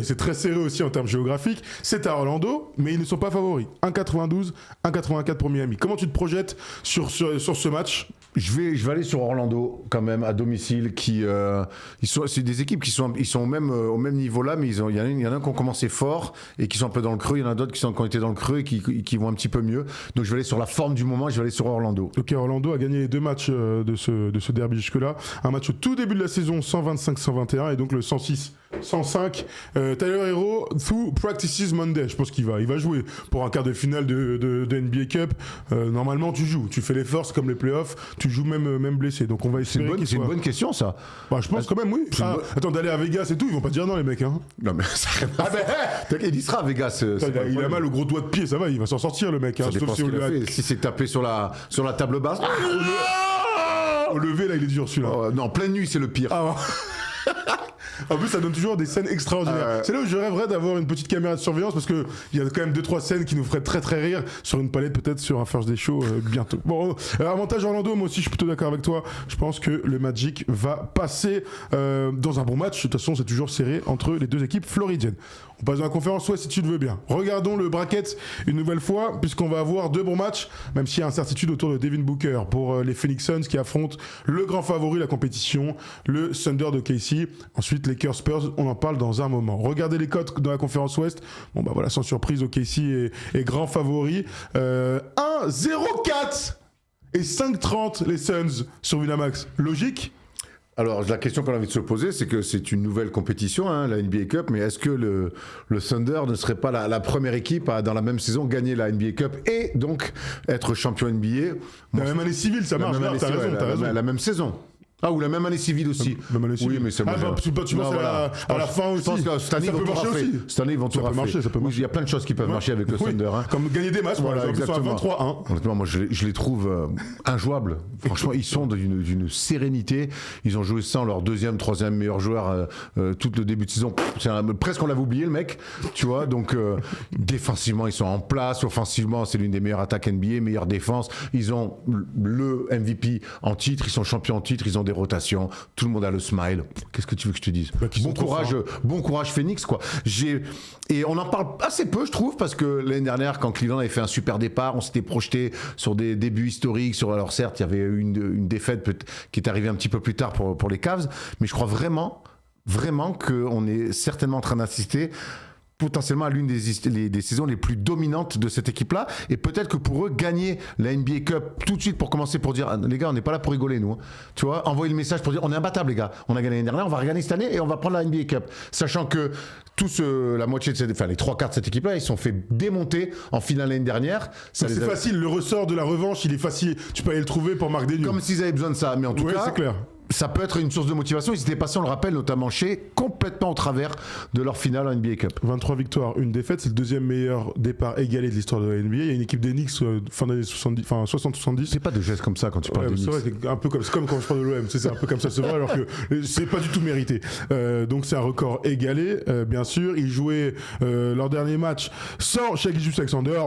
C'est très serré aussi en termes géographiques. C'est à Orlando, mais ils ne sont pas favoris. 1,92, 1,84 pour Miami. Comment tu te projettes sur ce match? Je vais aller sur Orlando quand même à domicile. C'est des équipes qui sont au même niveau là, mais il y en a qui ont commencé fort et qui sont un peu dans le creux. Il y en a d'autres qui ont été dans le creux et qui vont un petit peu mieux. Donc je vais aller sur la forme du moment. Je vais aller sur Orlando. Ok, Orlando a gagné les 2 matchs de ce derby jusque-là. Un match au tout début de la saison, 125-121, et donc le 106-105. Tyler Hero, through practices Monday. Je pense qu'il va jouer pour un quart de finale de NBA Cup. Normalement, tu joues. Tu fais les forces comme les playoffs. Tu joues même blessé. Donc on va essayer. C'est une bonne question, ça. Bah, je pense quand même, oui. Attends, d'aller à Vegas et tout, ils vont pas dire non, les mecs. Hein. Non, mais ça il y sera à Vegas. Il a mal au gros doigt de pied, ça va, il va s'en sortir, le mec. Ça dépend ce qu'il a fait. Si c'est tapé sur la table basse. Au lever, là, il est dur celui-là. Non, pleine nuit, c'est le pire. En plus, ça donne toujours des scènes extraordinaires. C'est là où je rêverais d'avoir une petite caméra de surveillance parce qu'il y a quand même 2-3 scènes qui nous feraient très très rire sur une palette, peut-être sur un First Day Show bientôt. Bon, avantage Orlando, moi aussi je suis plutôt d'accord avec toi. Je pense que le Magic va passer dans un bon match. De toute façon, c'est toujours serré entre les 2 équipes floridiennes. On passe dans la conférence Ouest si tu le veux bien. Regardons le bracket une nouvelle fois, puisqu'on va avoir 2 bons matchs, même s'il y a incertitude autour de Devin Booker pour les Phoenix Suns qui affrontent le grand favori de la compétition, le Thunder de KC. Ensuite, Lakers Spurs, on en parle dans un moment. Regardez les cotes dans la conférence Ouest. Bon, bah voilà, sans surprise, OKC est grand favori. 1,04 et 5,30 les Suns sur Winamax. Logique? Alors, la question qu'on a envie de se poser, c'est que c'est une nouvelle compétition, la NBA Cup, mais est-ce que le Thunder ne serait pas la première équipe à, dans la même saison, gagner la NBA Cup et donc être champion NBA? La même année civile, ça marche. T'as raison. La même saison. Ah, ou la même année civile aussi. Même année civile. Oui, mais c'est moi. tu penses à la fin aussi. Je pense que cette année, ça ils vont peut tout marcher rafler. aussi. Cette année, ils vont tout rafler. Ça peut marcher. Il y a plein de choses qui peuvent marcher avec le Thunder. Hein. Comme gagner des matchs, Voilà, par exemple, ils sont à 23-1. Honnêtement, moi, je les trouve injouables. Franchement, ils sont d'une sérénité. Ils ont joué sans leur deuxième, troisième meilleur joueur tout le début de saison. Presque on l'avait oublié, le mec. Tu vois, donc défensivement, ils sont en place. Offensivement, c'est l'une des meilleures attaques NBA, meilleure défense. Ils ont le MVP en titre. Ils sont champions en titre. Ils ont des rotations. Tout le monde a le smile. Qu'est-ce que tu veux que je te dise? Bon courage Phoenix, quoi. Et on en parle assez peu, je trouve, parce que l'année dernière, quand Cleveland avait fait un super départ, on s'était projeté sur des débuts historiques. Alors certes, il y avait eu une défaite qui est arrivée un petit peu plus tard pour les Cavs, mais je crois vraiment qu'on est certainement en train d'assister potentiellement à l'une des saisons les plus dominantes de cette équipe-là. Et peut-être que pour eux, gagner la NBA Cup tout de suite pour commencer, pour dire, les gars, on n'est pas là pour rigoler, nous. Hein. Tu vois, envoyer le message pour dire, on est imbattable, les gars. On a gagné l'année dernière, on va regagner cette année et on va prendre la NBA Cup. Sachant que la moitié de les 3/4 de cette équipe-là, ils se sont fait démonter en finale l'année dernière. C'est facile, le ressort de la revanche, il est facile. Tu peux aller le trouver pour Marc Desnus. Comme s'ils avaient besoin de ça. Mais en tout cas, c'est clair. Ça peut être une source de motivation. Ils étaient passés, on le rappelle, notamment chez, complètement au travers de leur finale en NBA Cup. 23 victoires, une défaite. C'est le deuxième meilleur départ égalé de l'histoire de la NBA. Il y a une équipe des Knicks fin d'année 60-70. C'est pas de gestes comme ça quand tu parles des Knicks. C'est vrai, c'est un peu comme, c'est comme quand je parle de l'OM. C'est un peu comme ça, c'est vrai, alors que c'est pas du tout mérité. Donc c'est un record égalé, bien sûr. Ils jouaient leur dernier match sans Shai Gilgeous-Alexander.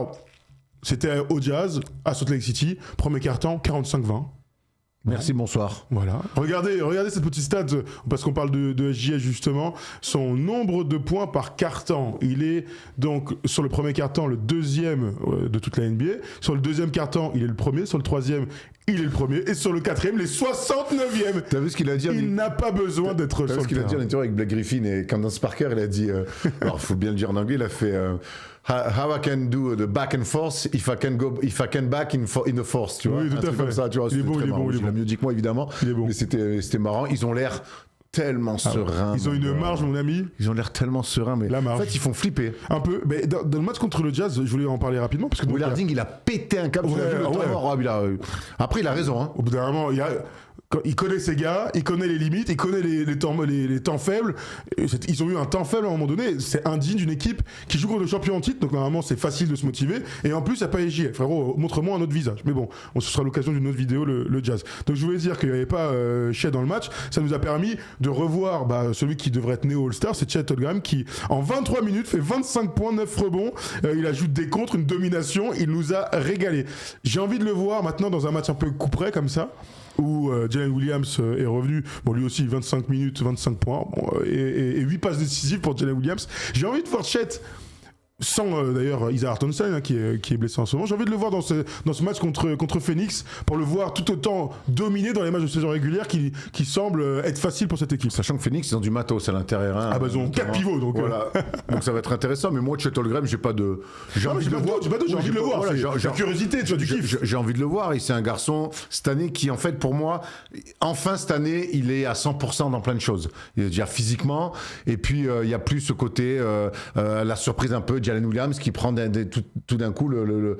C'était au Jazz, à Salt Lake City. Premier quart-temps, 45-20. Merci, bonsoir. Voilà. Regardez cette petite stat, parce qu'on parle de SJS justement. Son nombre de points par quart-temps. Il est donc sur le premier quart-temps le deuxième de toute la NBA. Sur le deuxième quart-temps, il est le premier. Sur le troisième, il est le premier. Et sur le quatrième, les 69e. T'as vu ce qu'il a dit? Il n'a pas besoin d'être sur le terrain. T'as vu ce qu'il a dit en interview avec Blake Griffin et Candace Parker? Il a dit, alors il faut bien le dire en anglais, il a fait how I can do the back and forth if I can back in the force, tu vois. Oui, tout à fait. Comme ça, tu vois. Il est bon, il est bon. Il a mieux dit que moi, évidemment. Il est bon. Mais c'était marrant. Ils ont l'air tellement sereins. Ils ont une marge, mon ami. Ils ont l'air tellement sereins, mais en fait, ils font flipper. Un peu. Mais dans le match contre le Jazz, je voulais en parler rapidement. Parce que Will Harding, il a pété un câble. Après, il a raison. Hein. Au bout d'un moment, il connaît ses gars, il connaît les limites, il connaît les temps faibles. Ils ont eu un temps faible à un moment donné. C'est indigne d'une équipe qui joue contre le champion en titre, donc normalement c'est facile de se motiver. Et en plus, il n'y a pas SGA. Frérot, montre-moi un autre visage. Mais bon, ce sera l'occasion d'une autre vidéo, le Jazz. Donc je voulais dire qu'il n'y avait pas Shai dans le match. Ça nous a permis de revoir celui qui devrait être néo All-Star, c'est Chet Holmgren qui, en 23 minutes, fait 25 points, 9 rebonds. Il ajoute des contres, une domination. Il nous a régalé. J'ai envie de le voir maintenant dans un match un peu coup près comme ça, où Jalen Williams est revenu, lui aussi 25 minutes, 25 points, et 8 passes décisives pour Jalen Williams. J'ai envie de voir Chet sans d'ailleurs Isaiah Hartenstein qui est blessé en ce moment. J'ai envie de le voir dans ce match contre Phoenix, pour le voir tout autant dominer dans les matchs de saison régulière qui semblent être faciles pour cette équipe. Sachant que Phoenix, ils ont du matos à l'intérieur. Ils ont 4 pivots, donc voilà. Donc ça va être intéressant. Mais moi, Chet Holmgren, j'ai envie de le voir. J'ai envie de le voir. J'ai curiosité, tu vois, du kiff. J'ai envie de le voir. Et c'est un garçon cette année qui, en fait, pour moi, enfin cette année, il est à 100% dans plein de choses. Il est déjà physiquement, et puis il y a plus ce côté, la surprise un peu. Jalen Williams qui prend tout d'un coup le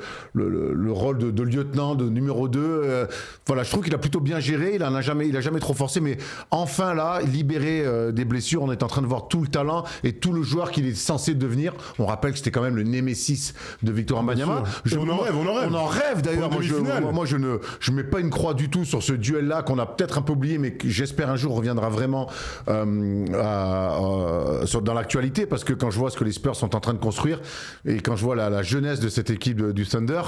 rôle de lieutenant, de numéro 2. Voilà, je trouve qu'il a plutôt bien géré. Il a jamais trop forcé, mais enfin là, libéré des blessures, on est en train de voir tout le talent et tout le joueur qu'il est censé devenir. On rappelle que c'était quand même le némésis de Victor Wembanyama. On en rêve d'ailleurs. Moi, je ne mets pas une croix du tout sur ce duel-là qu'on a peut-être un peu oublié, mais que j'espère un jour reviendra vraiment dans l'actualité, parce que quand je vois ce que les Spurs sont en train de construire et quand je vois la jeunesse de cette équipe du Thunder,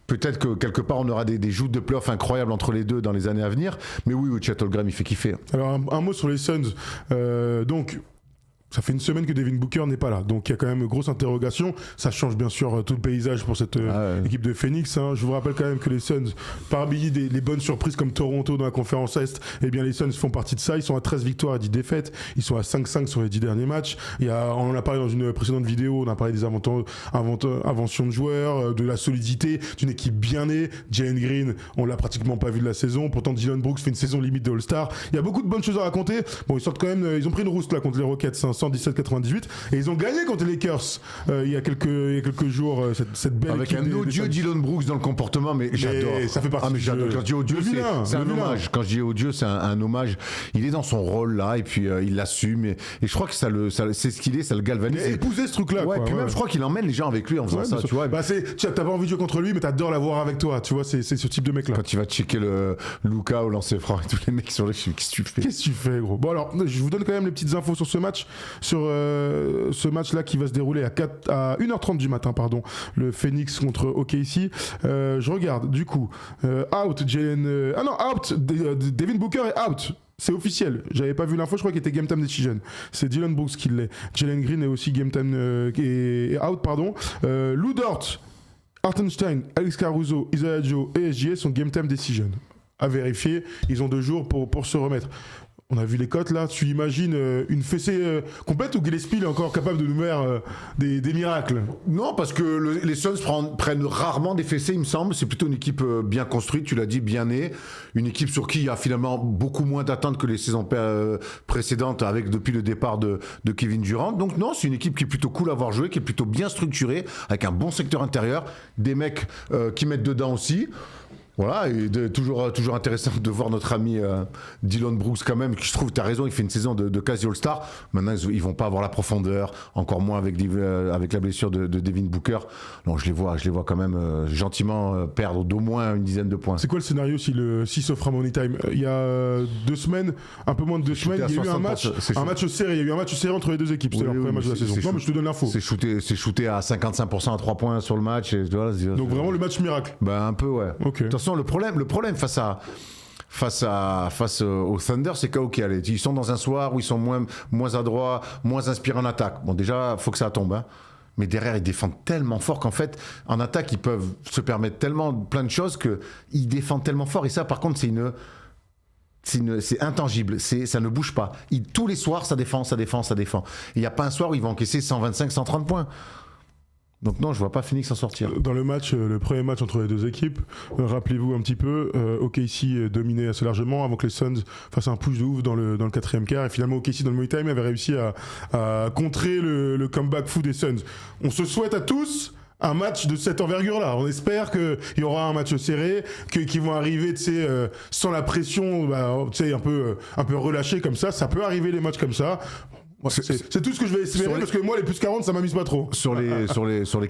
peut-être que quelque part on aura des joutes de playoffs incroyables entre les deux dans les années à venir. Mais oui, Chet Holmgren, il fait kiffer. Alors un mot sur les Suns. Donc ça fait une semaine que Devin Booker n'est pas là, donc il y a quand même une grosse interrogation. Ça change bien sûr tout le paysage pour cette équipe de Phoenix. Je vous rappelle quand même que les Suns, parmi les bonnes surprises comme Toronto dans la conférence Est, eh bien les Suns font partie de ça. Ils sont à 13 victoires et 10 défaites. Ils sont à 5-5 sur les 10 derniers matchs. On en a parlé dans une précédente vidéo, on a parlé des inventions de joueurs, de la solidité, d'une équipe bien née. Jalen Green, on l'a pratiquement pas vu de la saison. Pourtant Dillon Brooks fait une saison limite de All-Star. Il y a beaucoup de bonnes choses à raconter. Bon, ils sortent quand même, ils ont pris une rouste là contre les Rockets, 117-98 et ils ont gagné contre les Lakers il y a quelques jours, cette belle avec équipe un odieux Dillon Brooks dans le comportement, mais j'adore. Ça fait partie du jeu. Quand je dis odieux, c'est un hommage. Quand je dis odieux, c'est un hommage. Il est dans son rôle là et puis il l'assume et je crois que ça c'est ce qu'il est, ça le galvanise. Il a épousé ce truc-là. Ouais, puis même je crois qu'il emmène les gens avec lui en faisant ça, tu vois. Bah t'as pas envie de jouer contre lui, mais t'adores l'avoir avec toi, tu vois, c'est ce type de mec là. Quand il va checker le Luka au lancer franc et tous les mecs qui sont là, qu'est-ce que tu fais? Qu'est-ce que tu fais, gros? Bon alors, je vous donne quand même les petites infos sur ce match, ce match là qui va se dérouler à 1h30 du matin, pardon, le Phoenix contre OKC. Je regarde, du coup, out Devin Booker est out. C'est officiel. J'avais pas vu l'info, je crois qu'il était game time decision. C'est Dillon Brooks qui l'est. Jalen Green est aussi game time est out, pardon. Lou Dort, Hartenstein, Alex Caruso, Isaiah Joe et SGA sont game time decision. À vérifier, ils ont 2 jours pour se remettre. On a vu les cotes là, tu imagines une fessée complète ou Gillespie est encore capable de nous faire des miracles? Non, parce que les Suns prennent rarement des fessées, il me semble. C'est plutôt une équipe bien construite, tu l'as dit, bien née. Une équipe sur qui il y a finalement beaucoup moins d'attentes que les saisons précédentes depuis le départ de Kevin Durant. Donc non, c'est une équipe qui est plutôt cool à voir jouer, qui est plutôt bien structurée, avec un bon secteur intérieur, des mecs qui mettent dedans aussi. Voilà, et toujours intéressant de voir notre ami Dillon Brooks quand même, qui je trouve, tu as raison, il fait une saison de quasi All-Star. Maintenant, ils vont pas avoir la profondeur, encore moins avec la blessure de Devin Booker. Donc je les vois quand même gentiment perdre d'au moins une dizaine de points. C'est quoi le scénario si s'offre Money Time? Il y a 2 semaines, un peu moins de 2 semaines, il y a eu un match serré. Il y a eu un match serré entre les deux équipes. C'est leur premier match de la saison. Non, mais je te donne l'info. C'est shooté à 55% à 3 points sur le match. Et, voilà, donc vraiment le match miracle. Bah un peu, ouais. Ok. De toute façon, le problème face au Thunder, c'est qu'ils sont dans un soir où ils sont moins adroits, moins inspirés en attaque. Bon, déjà, faut que ça tombe, hein. Mais derrière, ils défendent tellement fort qu'en fait, en attaque, ils peuvent se permettre tellement plein de choses qu'ils défendent tellement fort. Et ça, par contre, c'est intangible, ça ne bouge pas. Tous les soirs, ça défend. Il n'y a pas un soir où ils vont encaisser 125, 130 points. Donc non, je vois pas Phoenix s'en sortir. Dans le premier match entre les deux équipes, rappelez-vous un petit peu, OKC dominait assez largement avant que les Suns fassent un push de ouf dans le 4e quart. Et finalement, OKC dans le Money Time avait réussi à contrer le comeback fou des Suns. On se souhaite à tous un match de cette envergure-là. On espère qu'il y aura un match serré, qu'ils vont arriver, sans la pression, un peu relâchée comme ça. Ça peut arriver les matchs comme ça. C'est tout ce que je vais espérer parce que moi les plus 40 ça m'amuse pas trop. Sur les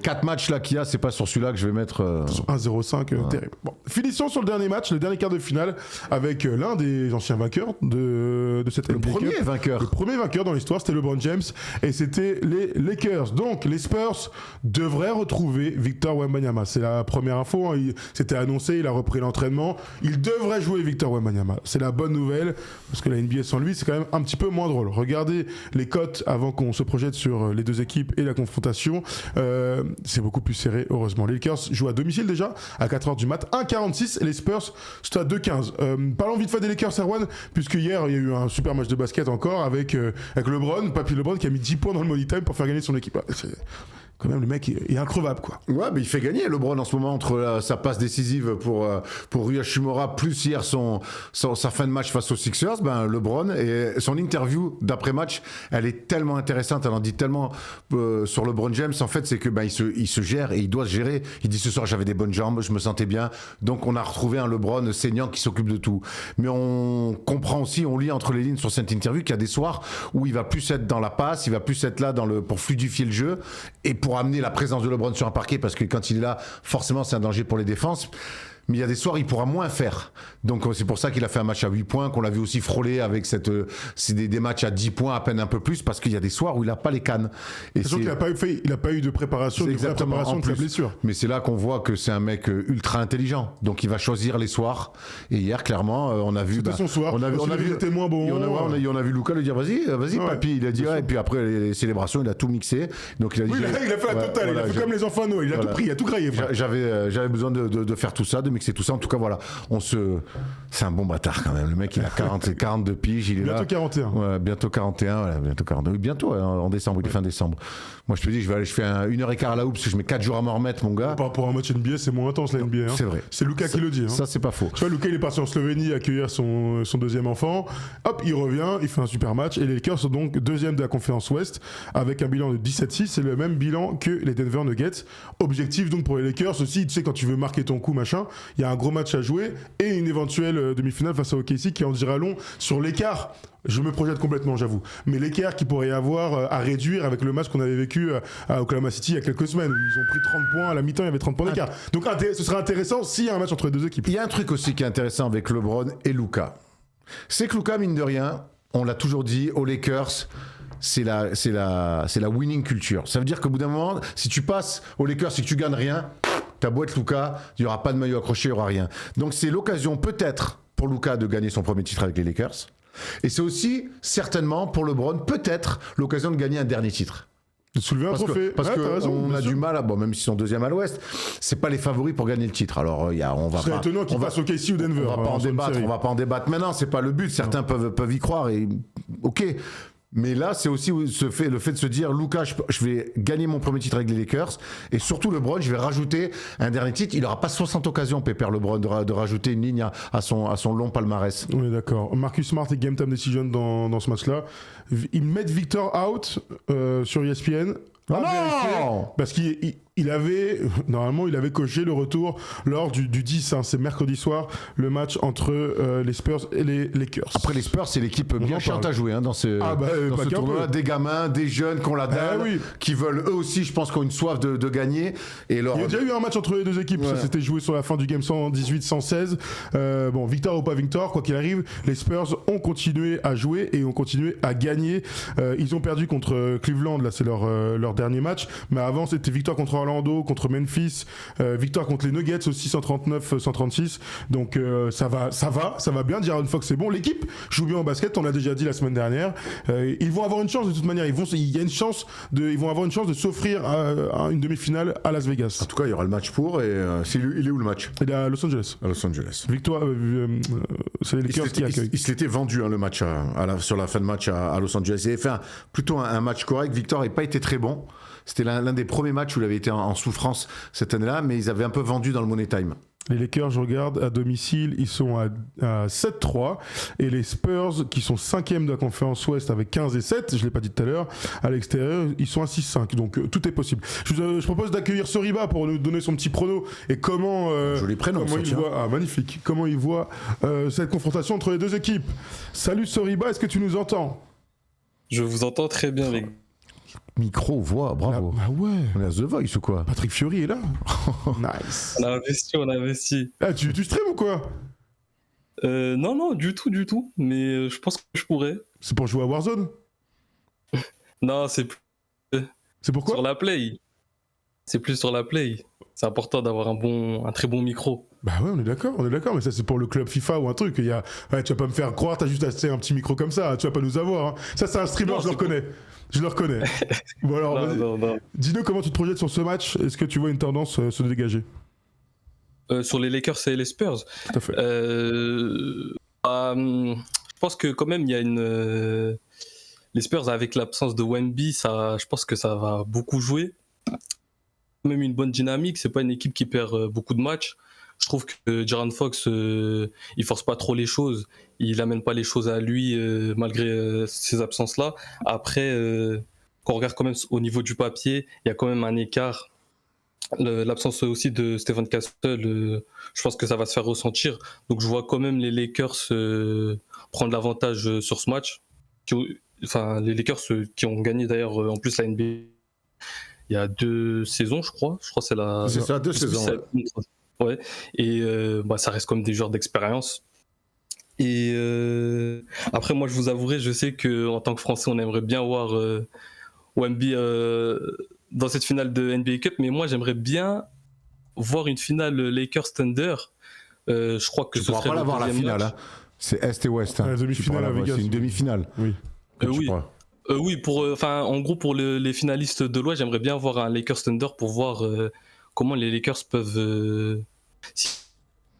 4 matchs là qu'il y a, c'est pas sur celui-là que je vais mettre 1-0-5 terrible. Bon, finissons sur le dernier match, le dernier quart de finale avec l'un des anciens vainqueurs de cette NBA Cup. Le premier vainqueur dans l'histoire, c'était LeBron James et c'était les Lakers. Donc les Spurs devraient retrouver Victor Wembanyama. C'est la première info, hein. C'était annoncé, il a repris l'entraînement. Il devrait jouer Victor Wembanyama. C'est la bonne nouvelle parce que la NBA sans lui, c'est quand même un petit peu moins drôle. Regardez les cotes avant qu'on se projette sur les deux équipes et la confrontation, c'est beaucoup plus serré, heureusement. Les Lakers jouent à domicile déjà à 4h du mat, 1,46 et les Spurs c'est à 2,15. Parlons vite fait des Lakers, Erwan, puisque hier il y a eu un super match de basket encore avec LeBron, Papy LeBron qui a mis 10 points dans le Money Time pour faire gagner son équipe. Quand même, le mec est increvable, quoi. Ouais, mais il fait gagner LeBron en ce moment entre sa passe décisive pour Rui Hachimura, plus hier sa fin de match face aux Sixers. LeBron et son interview d'après-match, elle est tellement intéressante, elle en dit tellement sur LeBron James. En fait, c'est que il se gère et il doit se gérer. Il dit ce soir j'avais des bonnes jambes, je me sentais bien, donc on a retrouvé un LeBron saignant qui s'occupe de tout. Mais on comprend aussi, on lit entre les lignes sur cette interview qu'il y a des soirs où il va plus être dans la passe, il va plus être là pour fluidifier le jeu et pour amener la présence de LeBron sur un parquet, parce que quand il est là, forcément c'est un danger pour les défenses. Mais il y a des soirs, il pourra moins faire. Donc c'est pour ça qu'il a fait un match à 8 points, qu'on l'a vu aussi frôler avec c'est des matchs à 10 points, à peine un peu plus, parce qu'il y a des soirs où il n'a pas les cannes. Et c'est qu'il n'a pas eu de préparation, de préparation de sa blessure. Mais c'est là qu'on voit que c'est un mec ultra intelligent. Donc il va choisir les soirs. Et hier, clairement, on a vu... C'était son soir. On a vu était moins bon. On a vu Luka lui dire vas-y papy. Il a dit et puis après les célébrations, il a tout mixé. Donc il a dit... Oui, il a fait la totale. Il a fait comme les enfants à Noël. Il a tout pris, il a tout graillé. J'avais besoin de faire tout ça, de comics et tout ça. En tout cas, voilà, c'est un bon bâtard quand même. Le mec, il a 42 piges, il est bientôt là. 41. Ouais, bientôt 41, voilà, bientôt 42. Oui, bientôt, en décembre, il est fin décembre. Moi, je te dis, je fais 1h15 à la houppe parce que je mets 4 jours à m'en remettre, mon gars. Par rapport à un match NBA, c'est moins intense la NBA. Hein. C'est vrai. C'est Lucas qui le dit. Hein. Ça, c'est pas faux. Tu vois, Lucas, il est parti en Slovénie accueillir son deuxième enfant. Hop, il revient, il fait un super match. Et les Lakers sont donc deuxième de la conférence Ouest avec un bilan de 17-6. C'est le même bilan que les Denver Nuggets. Objectif donc pour les Lakers aussi, tu sais, quand tu veux marquer ton coup, machin, il y a un gros match à jouer et une éventuelle demi-finale face à OKC qui en dira long sur l'écart. Je me projette complètement, j'avoue. Mais l'écart qu'il pourrait y avoir à réduire avec le match qu'on avait vécu à Oklahoma City il y a quelques semaines où ils ont pris 30 points à la mi-temps, il y avait 30 points d'écart. Donc ce serait intéressant s'il y a un match entre les deux équipes. Il y a un truc aussi qui est intéressant avec LeBron et Luka. C'est que Luka, mine de rien, on l'a toujours dit, aux Lakers, c'est la winning culture. Ça veut dire qu'au bout d'un moment, si tu passes aux Lakers et que tu gagnes rien, ta boîte Luka, il n'y aura pas de maillot accroché, il n'y aura rien. Donc c'est l'occasion peut-être pour Luka de gagner son premier titre avec les Lakers. Et c'est aussi certainement pour LeBron peut-être l'occasion de gagner un dernier titre. De soulever un trophée. Parce Ouais, t'as raison, qu'on bien a sûr. du mal, même s'ils sont deuxième à l'Ouest, c'est pas les favoris pour gagner le titre. Alors on va Ce serait pas. étonnant qu'ils passent au KC ou Denver. On va pas en débattre maintenant, c'est pas le but. Certains peuvent y croire et ok. Mais là, c'est aussi le fait de se dire, Luka, je vais gagner mon premier titre avec les Lakers, et surtout LeBron, je vais rajouter un dernier titre. Il n'aura pas 60 occasions, Pépère LeBron, de rajouter une ligne à son long palmarès. On est d'accord. Marcus Smart et Game Time Decision dans ce match-là. Ils mettent Victor out sur ESPN. Ah non vérifier, parce qu'il avait, normalement, il avait coché le retour lors du 10, hein, c'est mercredi soir, le match entre les Spurs et les Lakers. Après, les Spurs, c'est l'équipe bien chiante à jouer dans ce tournoi. Des gamins, des jeunes qui ont la dalle, qui veulent eux aussi, je pense, qui ont une soif de gagner. Et il y a déjà eu un match entre les deux équipes, ça s'était joué sur la fin du game 118-116. Bon, victoire ou pas victoire, quoi qu'il arrive, les Spurs ont continué à jouer et ont continué à gagner. Ils ont perdu contre Cleveland, là c'est leur dernier match, mais avant c'était victoire contre Orlando, contre Memphis, victoire contre les Nuggets aussi 139-136. Donc ça va bien. Jaren Fox c'est bon, l'équipe joue bien au basket, on l'a déjà dit la semaine dernière. Ils vont avoir une chance de toute manière, ils vont avoir une chance de s'offrir une demi-finale à Las Vegas. En tout cas, il y aura le match pour, et il est où le match? Il est à Los Angeles. À Los Angeles. Victoire, c'est les Lakers qui accueillent. Il se l'était vendu le match sur la fin de match à Los Angeles. Il avait fait plutôt un match correct. Victor n'avait pas été très bon. C'était l'un des premiers matchs où il avait été en souffrance cette année-là, mais ils avaient un peu vendu dans le Money Time. Les Lakers, je regarde, à domicile, ils sont à 7-3. Et les Spurs, qui sont 5e de la conférence Ouest avec 15-7, je ne l'ai pas dit tout à l'heure, à l'extérieur, ils sont à 6-5. Donc tout est possible. Je propose d'accueillir Soriba pour nous donner son petit prono et comment, joli prénom, comment il voit. Ah, magnifique. Comment il voit cette confrontation entre les deux équipes. Salut Soriba, est-ce que tu nous entends? Je vous entends très bien, les gars. Micro, voix, bravo. Ah ouais. On est à The Voice ou quoi? Patrick Fiori est là. Nice. On a investi. Ah, tu stream ou quoi? Non, du tout. Mais je pense que je pourrais. C'est pour jouer à Warzone? Non, c'est pourquoi? sur la Play. C'est plus sur la Play. C'est important d'avoir un très bon micro. Bah ouais, on est d'accord, mais ça c'est pour le club FIFA ou un truc. Tu vas pas me faire croire, t'as juste acheté un petit micro comme ça, tu vas pas nous avoir. Hein. Ça c'est un streamer, je le reconnais. Bon alors, non. Dis-nous comment tu te projettes sur ce match, est-ce que tu vois une tendance se dégager? Sur les Lakers et les Spurs. Tout à fait. Je pense que quand même il y a les Spurs avec l'absence de Wemby, je pense que ça va beaucoup jouer. Même une bonne dynamique, c'est pas une équipe qui perd beaucoup de matchs. Je trouve que Jaren Fox, il force pas trop les choses, il amène pas les choses à lui malgré ces absences-là. Après, quand on regarde quand même au niveau du papier, il y a quand même un écart. L'absence aussi de Stephen Castle, je pense que ça va se faire ressentir. Donc je vois quand même les Lakers prendre l'avantage sur ce match. Les Lakers qui ont gagné d'ailleurs en plus la NBA il y a 2 saisons, je crois. Je crois que c'est la. C'est ça, 2 saisons. Ouais. Et ça reste comme des joueurs d'expérience. Et après, moi, je vous avouerai, je sais qu'en tant que Français, on aimerait bien voir Wemby dans cette finale de NBA Cup, mais moi, j'aimerais bien voir une finale Lakers-Thunder. Je crois que tu ce pourras serait pas la voir la finale. Hein. C'est Est et Ouest. Hein. La demi-finale à Vegas. C'est une demi-finale. Oui. Oui, en gros, pour les finalistes de l'Ouest, j'aimerais bien voir un Lakers Thunder pour voir comment les Lakers peuvent.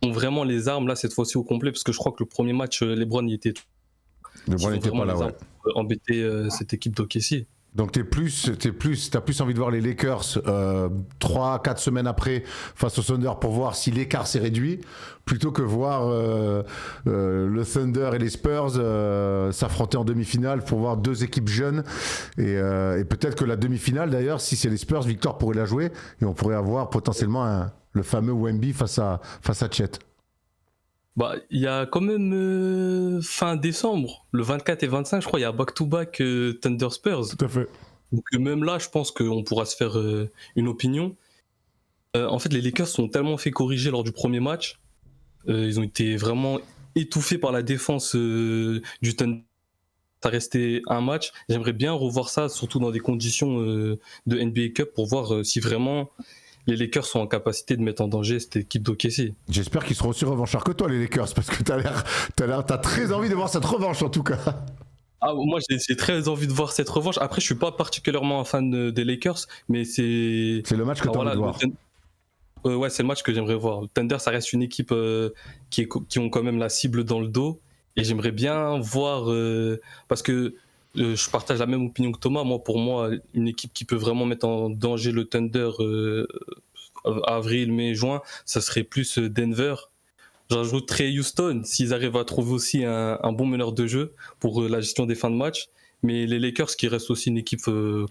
ont vraiment les armes là cette fois-ci au complet, parce que je crois que le premier match, LeBron il était. LeBron n'était pas là, ouais. Embêter cette équipe d'OKC. Donc t'as plus envie de voir les Lakers 3-4 semaines après face au Thunder pour voir si l'écart s'est réduit, plutôt que voir le Thunder et les Spurs s'affronter en demi-finale pour voir deux équipes jeunes et peut-être que la demi-finale d'ailleurs, si c'est les Spurs, Victor pourrait la jouer et on pourrait avoir potentiellement le fameux Wemby face à Chet. Bah, il y a quand même fin décembre, le 24 et 25, je crois, il y a back-to-back Thunder Spurs. Tout à fait. Donc même là, je pense qu'on pourra se faire une opinion. En fait, les Lakers sont tellement fait corriger lors du premier match. Ils ont été vraiment étouffés par la défense du Thunder. Ça restait un match. J'aimerais bien revoir ça, surtout dans des conditions de NBA Cup, pour voir si vraiment les Lakers sont en capacité de mettre en danger cette équipe d'OKC. J'espère qu'ils seront aussi revanchards que toi, les Lakers, parce que t'as très envie de voir cette revanche en tout cas. Ah, moi j'ai très envie de voir cette revanche. Après, je suis pas particulièrement un fan des Lakers, mais c'est le match que tu as envie de voir. Ouais, c'est le match que j'aimerais voir. Le Thunder, ça reste une équipe qui ont quand même la cible dans le dos, et j'aimerais bien voir parce que je partage la même opinion que Thomas. Pour moi, une équipe qui peut vraiment mettre en danger le Thunder avril, mai, juin, ça serait plus Denver. J'ajouterais Houston s'ils arrivent à trouver aussi un bon meneur de jeu pour la gestion des fins de match. Mais les Lakers qui restent aussi une équipe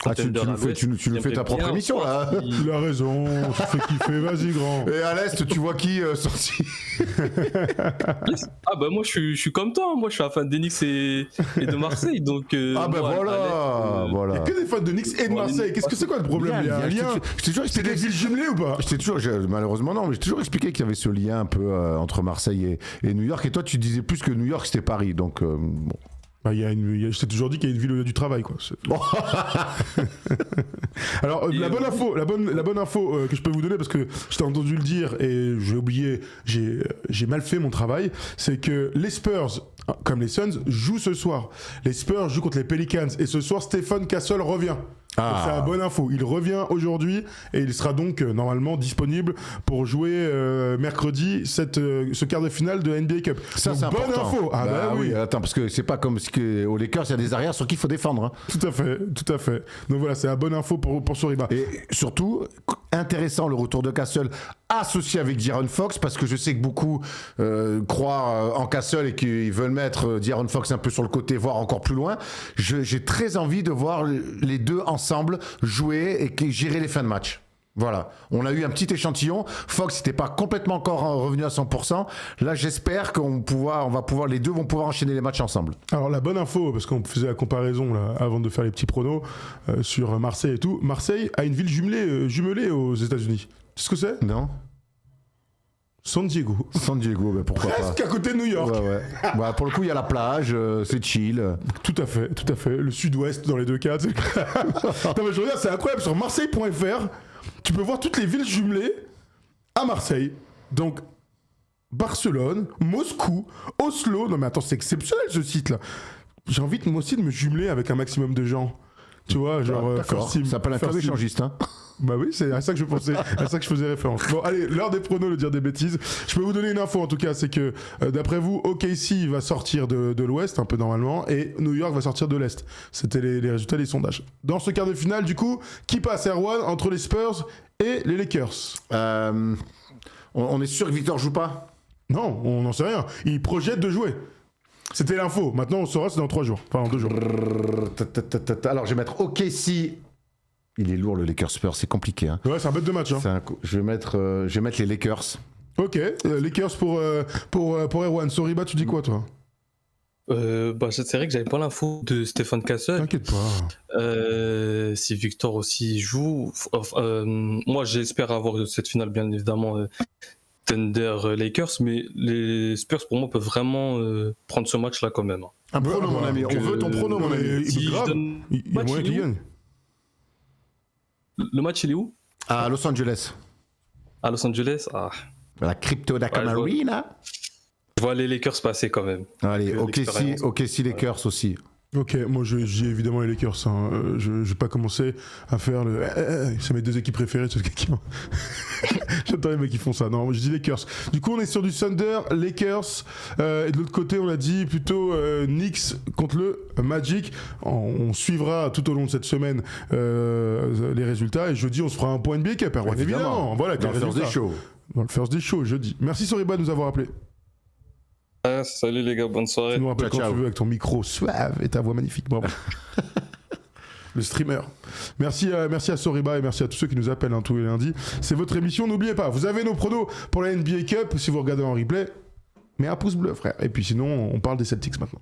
contender tu nous fais ta propre émission là. Il a raison, tu fais kiffer, vas-y grand. Et à l'Est, tu vois qui sorti? Ah bah moi je suis comme toi, moi je suis un fan des Knicks et de Marseille, donc... ah bah voilà. Il n'y a que des fans de Knicks et de Marseille, qu'est-ce que c'est quoi le problème? Il y a un lien. C'est des villes jumelées ou pas? Malheureusement non, mais j'ai toujours expliqué qu'il y avait ce lien un peu entre Marseille et New York, et toi tu disais plus que New York c'était Paris, donc bon. Bah, je t'ai toujours dit qu'il y a une ville où il y a du travail, quoi. Alors, la bonne info que je peux vous donner, parce que je t'ai entendu le dire et j'ai oublié, j'ai mal fait mon travail, c'est que les Spurs, comme les Suns, jouent ce soir. Les Spurs jouent contre les Pelicans et ce soir, Stephen Castle revient. Donc, c'est la bonne info. Il revient aujourd'hui et il sera donc normalement disponible pour jouer mercredi ce quart de finale de NBA Cup. Ça, c'est bonne important. Info. Ah bah oui. Attends, parce que c'est pas comme aux Lakers, il y a des arrières sur qui il faut défendre. Hein. Tout à fait. Donc voilà, c'est la bonne info pour Soriba. Et surtout, intéressant le retour de Castle associé avec De'Aaron Fox, parce que je sais que beaucoup croient en Castle et qu'ils veulent mettre De'Aaron Fox un peu sur le côté, voire encore plus loin. J'ai très envie de voir les deux ensemble jouer et gérer les fins de match. Voilà, on a eu un petit échantillon. Fox n'était pas complètement encore revenu à 100%. Là, j'espère les deux vont pouvoir enchaîner les matchs ensemble. Alors la bonne info, parce qu'on faisait la comparaison là, avant de faire les petits pronos sur Marseille et tout. Marseille a une ville jumelée aux États-Unis. Tu sais ce que c'est? Non. San Diego. San Diego, ben pourquoi Presque pas. à côté de New York. Ouais. Bah, pour le coup, il y a la plage, c'est chill. Tout à fait. Le sud-ouest dans les deux cas. Non, mais je regarde, c'est incroyable. Sur Marseille.fr, tu peux voir toutes les villes jumelées à Marseille. Donc, Barcelone, Moscou, Oslo. Non, mais attends, c'est exceptionnel ce site-là. J'ai envie moi aussi de me jumeler avec un maximum de gens. Tu vois, genre. D'accord. Ça s'appelle un club échangiste, hein. Bah oui, c'est à ça que je pensais, à ça que je faisais référence. Bon, allez, l'heure des pronos, le dire des bêtises. Je peux vous donner une info en tout cas, c'est que d'après vous, OKC va sortir de l'Ouest, un peu normalement, et New York va sortir de l'Est. C'était les résultats des sondages. Dans ce quart de finale, du coup, qui passe Erwan entre les Spurs et les Lakers? On est sûr que Victor joue pas? Non, on n'en sait rien. Il projette de jouer. C'était l'info. Maintenant, on saura, c'est dans 3 jours. Enfin, dans 2 jours. Alors, je vais mettre OKC. Il est lourd le Lakers Spurs, c'est compliqué. Hein. Ouais, c'est un bête de match. Hein. Je vais mettre les Lakers. Ok, Lakers pour Erwan. Soriba, tu dis quoi toi? C'est vrai que j'avais pas l'info de Stephen Castle. T'inquiète pas. Si Victor aussi joue, moi j'espère avoir cette finale bien évidemment Thunder Lakers, mais les Spurs pour moi peuvent vraiment prendre ce match là quand même. Un prono mon ami, on veut ton prono mon ami. Si il y a moyen qu'il gagne. Le match il est où? À Los Angeles. À Los Angeles, la Crypto Dacom Arena. Je vois les Lakers passer quand même. Allez, OKC Lakers aussi. Ok, moi j'ai évidemment les Lakers. Hein. Je vais pas commencer à faire le. C'est mes deux équipes préférées. J'attends les mecs qui font ça. Non, moi je dis Lakers. Du coup, on est sur du Thunder, Lakers. Et de l'autre côté, on a dit plutôt Knicks contre le Magic. On suivra tout au long de cette semaine les résultats. Et jeudi, on se fera un point NBA Cup. Évidemment. Voilà, dans le First Day Show. Dans le First Day Show, jeudi. Merci Soriba de nous avoir appelé. Salut les gars, bonne soirée. Tu nous rappelles quand ciao. tu veux avec ton micro suave et ta voix magnifique. Bravo. Le streamer. Merci à Soriba et merci à tous ceux qui nous appellent tous les lundis. C'est votre émission, n'oubliez pas. Vous avez nos pronos pour la NBA Cup si vous regardez en replay. Mais un pouce bleu, frère. Et puis sinon, on parle des Celtics maintenant.